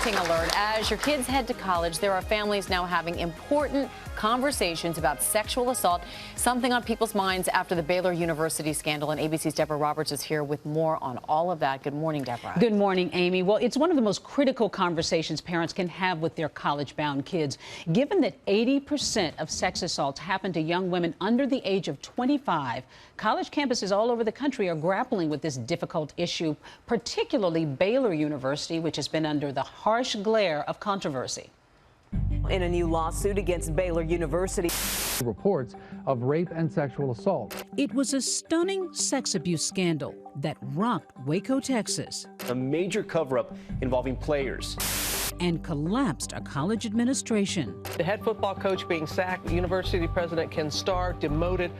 parenting alert. As your kids head to college, there are families now having important conversations about sexual assault, something on people's minds after the Baylor University scandal. And ABC's Deborah Roberts is here with more on all of that. Good morning, Deborah. Good morning, Amy. Well, it's one of the most critical conversations parents can have with their college-bound kids. Given that 80% of sex assaults happen to young women under the age of 25, college campuses all over the country are grappling with this difficult issue, particularly Baylor University, which has been under the harsh glare of controversy. In a new lawsuit against Baylor University, reports of rape and sexual assault. It was a stunning sex abuse scandal that rocked Waco, Texas. A major cover-up involving players. And collapsed a college administration. The head football coach being sacked, university president Ken Starr demoted.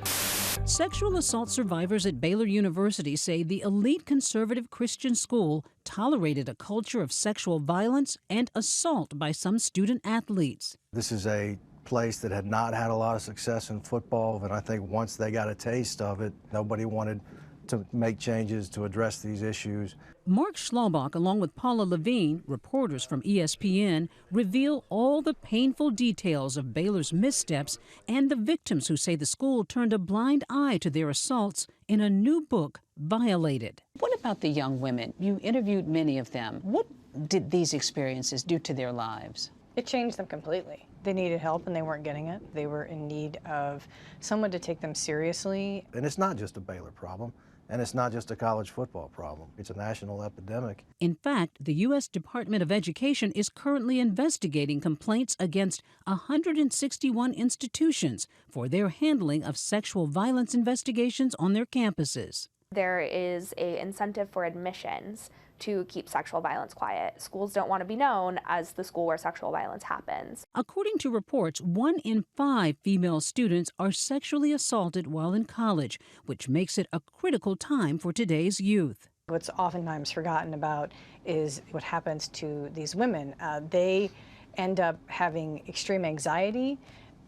Sexual assault survivors at Baylor University say the elite conservative Christian school tolerated a culture of sexual violence and assault by some student athletes. This is a place that had not had a lot of success in football, and I think once they got a taste of it, nobody wanted to make changes to address these issues. Mark Schlabach, along with Paula Levine, reporters from ESPN, reveal all the painful details of Baylor's missteps and the victims who say the school turned a blind eye to their assaults in a new book, Violated. What about the young women? You interviewed many of them. What did these experiences do to their lives? It changed them completely. They needed help and they weren't getting it. They were in need of someone to take them seriously. And it's not just a Baylor problem. And it's not just a college football problem. It's a national epidemic. In fact, the U.S. Department of Education is currently investigating complaints against 161 institutions for their handling of sexual violence investigations on their campuses. There is an incentive for admissions to keep sexual violence quiet. Schools don't want to be known as the school where sexual violence happens. According to reports, 1 in 5 female students are sexually assaulted while in college, which makes it a critical time for today's youth. What's oftentimes forgotten about is what happens to these women. They end up having extreme anxiety.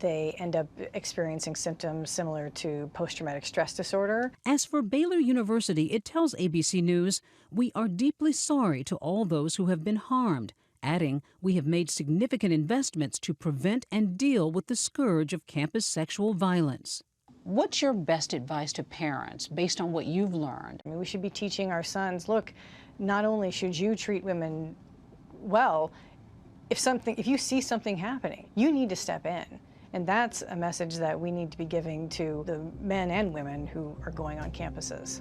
They end up experiencing symptoms similar to post-traumatic stress disorder. As for Baylor University, it tells ABC News, "We are deeply sorry to all those who have been harmed," adding, "We have made significant investments to prevent and deal with the scourge of campus sexual violence." What's your best advice to parents based on what you've learned? I mean, we should be teaching our sons, look, not only should you treat women well, if you see something happening, you need to step in. And that's a message that we need to be giving to the men and women who are going on campuses.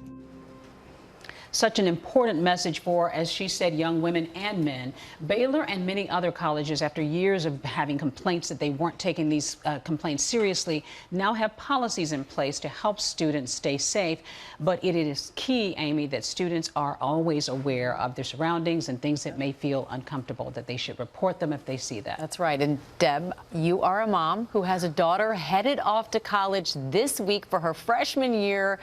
Such an important message for, as she said, young women and men. Baylor and many other colleges, after years of having complaints that they weren't taking these complaints seriously, now have policies in place to help students stay safe. But it is key, Amy, that students are always aware of their surroundings and things that may feel uncomfortable, that they should report them if they see that. That's right. And Deb, you are a mom who has a daughter headed off to college this week for her freshman year.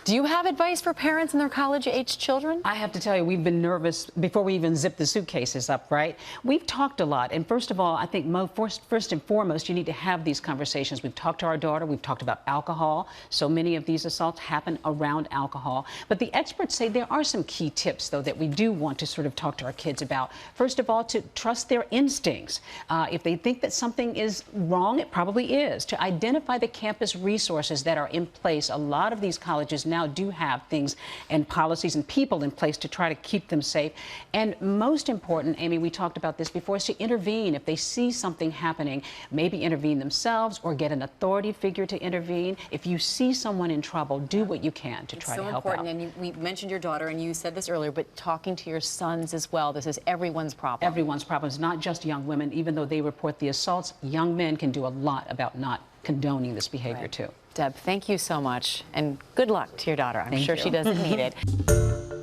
Do you have advice for parents and their college-age children? I have to tell you, we've been nervous before we even zip the suitcases up, right? We've talked a lot. And first of all, I think first and foremost, you need to have these conversations. We've talked to our daughter. We've talked about alcohol. So many of these assaults happen around alcohol. But the experts say there are some key tips, though, that we do want to sort of talk to our kids about. First of all, to trust their instincts. If they think that something is wrong, it probably is. To identify the campus resources that are in place. A lot of these colleges now do have things and policies and people in place to try to keep them safe. And most important, Amy, we talked about this before, is to intervene. If they see something happening, maybe intervene themselves or get an authority figure to intervene. If you see someone in trouble, do what you can to try to help out. It's so important. And we mentioned your daughter, and you said this earlier, but talking to your sons as well. This is everyone's problem. Everyone's problem. It's not just young women. Even though they report the assaults, young men can do a lot about not condoning this behavior, too. Deb, thank you so much, and good luck to your daughter. I'm sure she doesn't need it.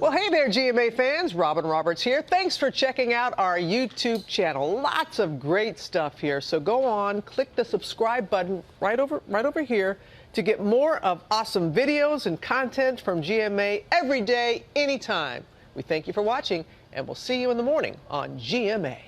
Well, hey there, GMA fans. Deborah Roberts here. Thanks for checking out our YouTube channel. Lots of great stuff here. So go on, click the subscribe button right over here to get more of awesome videos and content from GMA every day, anytime. We thank you for watching, and we'll see you in the morning on GMA.